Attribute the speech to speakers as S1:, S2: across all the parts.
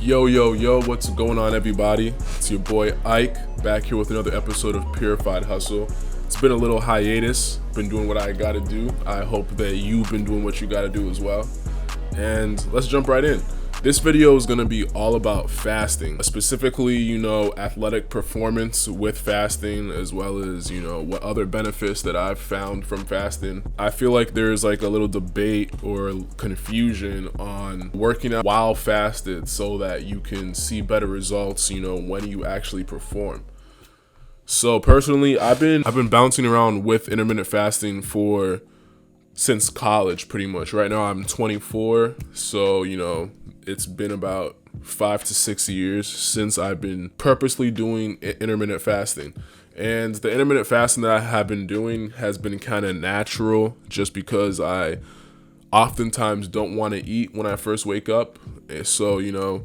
S1: Yo, what's going on, everybody? It's your boy Ike, back here with another episode of Purified Hustle. It's been a little hiatus, been doing what I gotta do. I hope that you've been doing what you gotta do as well. And let's jump right in. This video is gonna be all about fasting, specifically, athletic performance with fasting, as well as, what other benefits that I've found from fasting. I feel like there's like a little debate or confusion on working out while fasted so that you can see better results, when you actually perform. So personally, I've been bouncing around with intermittent fasting since college, pretty much. Right now I'm 24, so it's been about 5 to 6 years since I've been purposely doing intermittent fasting. And the intermittent fasting that I have been doing has been kind of natural, just because I oftentimes don't want to eat when I first wake up. So,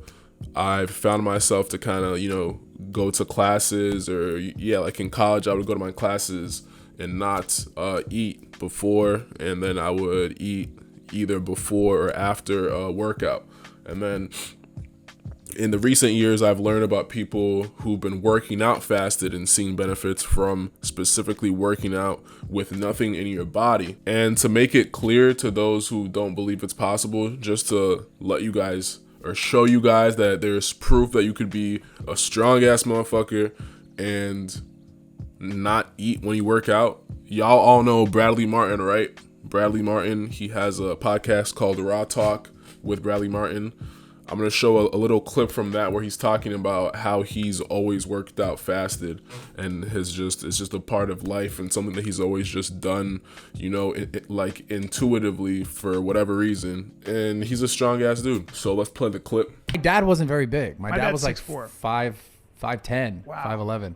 S1: I've found myself to kind of, go to classes, or like in college, I would go to my classes and not eat before, and then I would eat either before or after a workout. And then in the recent years, I've learned about people who've been working out fasted and seeing benefits from specifically working out with nothing in your body. And to make it clear to those who don't believe it's possible, just to let you guys or show you guys that there's proof that you could be a strong ass motherfucker and not eat when you work out. Y'all all know Bradley Martyn, right? Bradley Martyn, he has a podcast called Raw Talk with Bradley Martyn. I'm going to show a little clip from that where he's talking about how he's always worked out fasted, and it's just a part of life and something that he's always just done, like intuitively for whatever reason. And he's a strong ass dude. So let's play the clip.
S2: My dad wasn't very big. My dad was like
S3: 6'4".
S2: 5'10",
S3: Wow.
S2: 5'11".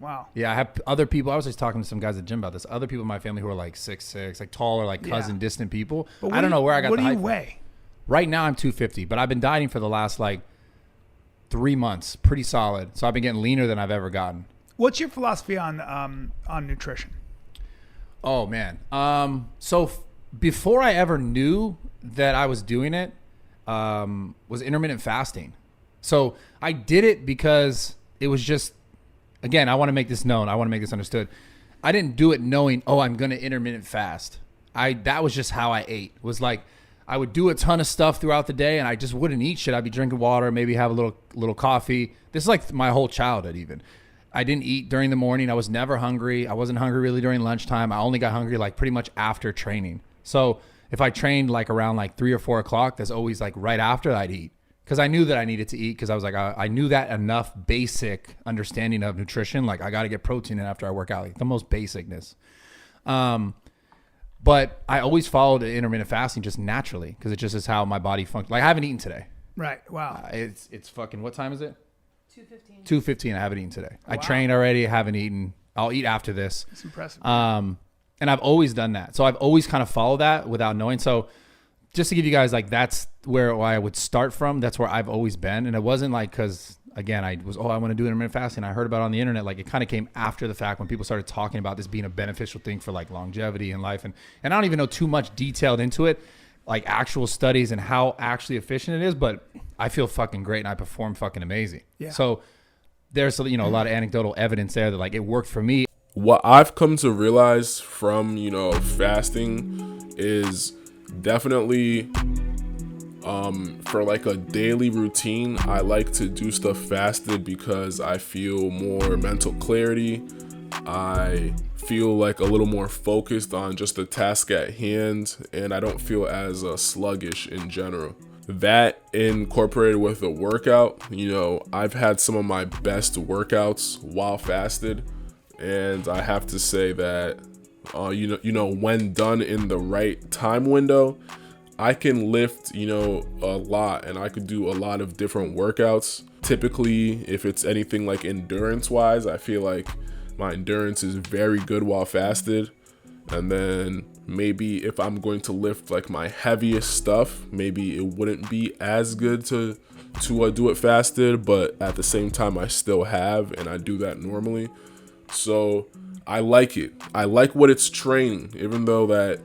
S3: Wow.
S2: Yeah, I have other people. I was just talking to some guys at the gym about this. Other people in my family who are like 6'6", like taller, like cousin, distant people. I don't know where I got the height.
S3: What do you
S2: from.
S3: weigh?
S2: Right now I'm 250, but I've been dieting for the last like 3 months, pretty solid. So I've been getting leaner than I've ever gotten.
S3: What's your philosophy on nutrition?
S2: Oh man. Before I ever knew that I was doing it, was intermittent fasting. So I did it because it was just, again, I want to make this known. I want to make this understood. I didn't do it knowing, I'm going to intermittent fast. That was just how I ate. Was like, I would do a ton of stuff throughout the day and I just wouldn't eat shit. I'd be drinking water, maybe have a little coffee. This is like my whole childhood even. I didn't eat during the morning. I was never hungry. I wasn't hungry really during lunchtime. I only got hungry like pretty much after training. So if I trained like around like 3 or 4 o'clock, that's always like right after I'd eat. Because I knew that I needed to eat, because I was like, I knew that enough basic understanding of nutrition. Like I got to get protein in after I work out, like the most basicness. But I always followed intermittent fasting just naturally, because it just is how my body functions. Like I haven't eaten today.
S3: Right. Wow.
S2: It's fucking, what time is it?
S4: 2:15.
S2: 2:15. I haven't eaten today.
S3: Wow.
S2: I trained already. I haven't eaten. I'll eat after this.
S3: It's impressive.
S2: And I've always done that. So I've always kind of followed that without knowing. So just to give you guys, like, that's where I would start from. That's where I've always been. And it wasn't like, because again, I want to do intermittent fasting. I heard about it on the internet. Like it kind of came after the fact when people started talking about this being a beneficial thing for like longevity in life. And I don't even know too much detailed into it, like actual studies and how actually efficient it is, but I feel fucking great and I perform fucking amazing. Yeah. So there's, a lot of anecdotal evidence there that like it worked for me.
S1: What I've come to realize from, fasting is definitely for like a daily routine, I like to do stuff fasted because I feel more mental clarity. I feel like a little more focused on just the task at hand, and I don't feel as sluggish in general. That incorporated with the workout, I've had some of my best workouts while fasted, and I have to say that, when done in the right time window, I can lift, a lot, and I could do a lot of different workouts. Typically, if it's anything like endurance wise, I feel like my endurance is very good while fasted. And then maybe if I'm going to lift like my heaviest stuff, maybe it wouldn't be as good to do it fasted, but at the same time, I still have, and I do that normally. So I like it. I like what it's training, even though that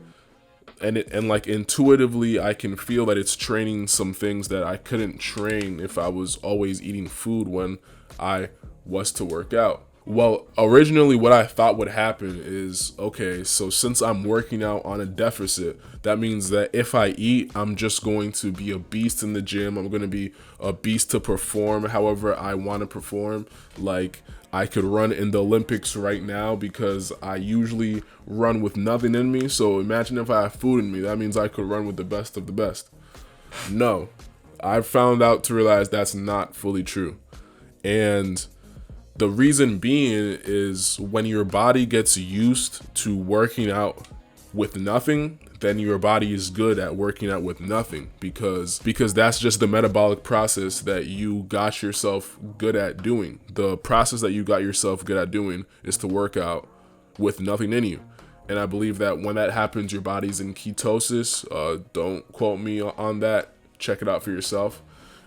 S1: and like intuitively I can feel that it's training some things that I couldn't train if I was always eating food when I was to work out. Well, originally what I thought would happen is, okay, so since I'm working out on a deficit, that means that if I eat, I'm just going to be a beast in the gym. I'm going to be a beast to perform however I want to perform. Like, I could run in the Olympics right now because I usually run with nothing in me. So imagine if I have food in me, that means I could run with the best of the best. No, I've found out to realize that's not fully true. And the reason being is when your body gets used to working out with nothing, then your body is good at working out with nothing because that's just the metabolic process that you got yourself good at doing. The process that you got yourself good at doing is to work out with nothing in you. And I believe that when that happens, your body's in ketosis. Don't quote me on that. Check it out for yourself.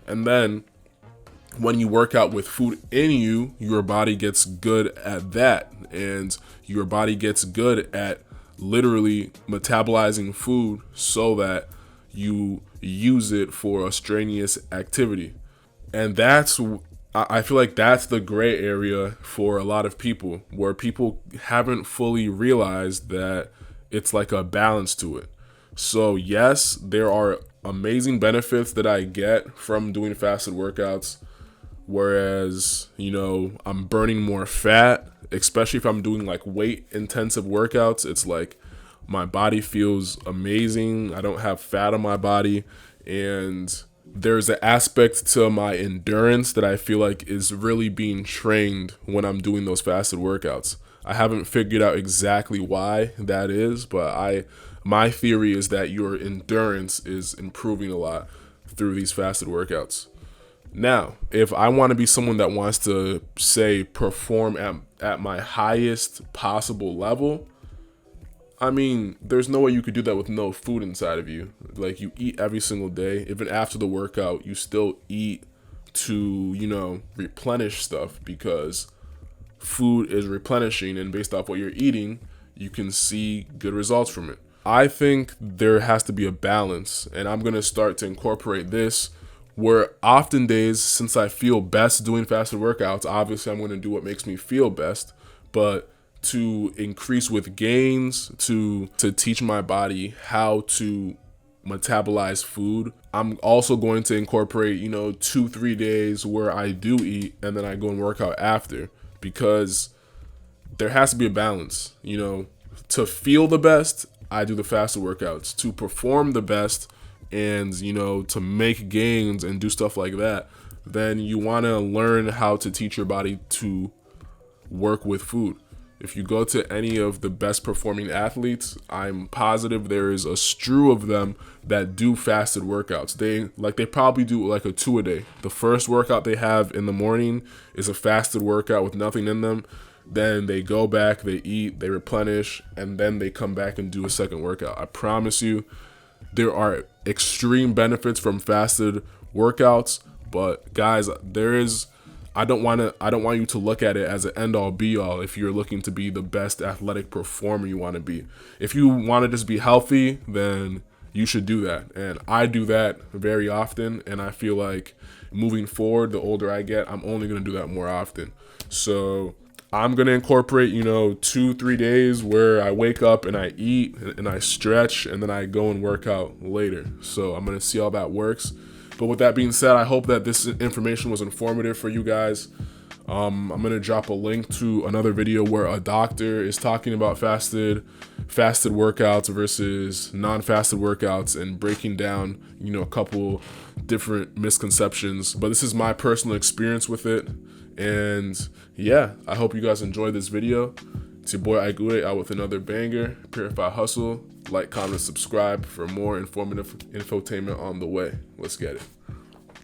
S1: And then when you work out with food in you, your body gets good at that. And your body gets good at literally metabolizing food so that you use it for a strenuous activity. And I feel like that's the gray area for a lot of people, where people haven't fully realized that it's like a balance to it. So yes, there are amazing benefits that I get from doing fasted workouts. Whereas, I'm burning more fat, especially if I'm doing like weight intensive workouts. It's like my body feels amazing. I don't have fat on my body. And there's an aspect to my endurance that I feel like is really being trained when I'm doing those fasted workouts. I haven't figured out exactly why that is, but my theory is that your endurance is improving a lot through these fasted workouts. Now, if I want to be someone that wants to, say, perform at my highest possible level, I mean, there's no way you could do that with no food inside of you. Like, you eat every single day. Even after the workout, you still eat to, replenish stuff because food is replenishing, and based off what you're eating, you can see good results from it. I think there has to be a balance, and I'm going to start to incorporate this where often days, since I feel best doing fasted workouts, obviously I'm going to do what makes me feel best, but to increase with gains, to teach my body how to metabolize food, I'm also going to incorporate, 2-3 days where I do eat and then I go and work out after, because there has to be a balance. To feel the best, I do the fasted workouts. To perform the best, and to make gains and do stuff like that, then you want to learn how to teach your body to work with food. If you go to any of the best performing athletes, I'm positive there is a strew of them that do fasted workouts. They probably do like a 2 a day. The first workout they have in the morning is a fasted workout with nothing in them. Then they go back, they eat, they replenish, and then they come back and do a second workout. I promise you, there are extreme benefits from fasted workouts, but guys, I don't want you to look at it as an end all be all if you're looking to be the best athletic performer you want to be. If you want to just be healthy, then you should do that. And I do that very often, and I feel like moving forward, the older I get, I'm only going to do that more often. So I'm going to incorporate, 2-3 days where I wake up and I eat and I stretch and then I go and work out later. So I'm going to see how that works. But with that being said, I hope that this information was informative for you guys. I'm going to drop a link to another video where a doctor is talking about fasted workouts versus non-fasted workouts and breaking down, a couple different misconceptions. But this is my personal experience with it. And yeah, I hope you guys enjoyed this video. It's your boy Ike out with another banger. Purified Hustle. Like, comment, subscribe for more informative infotainment on the way. Let's get it.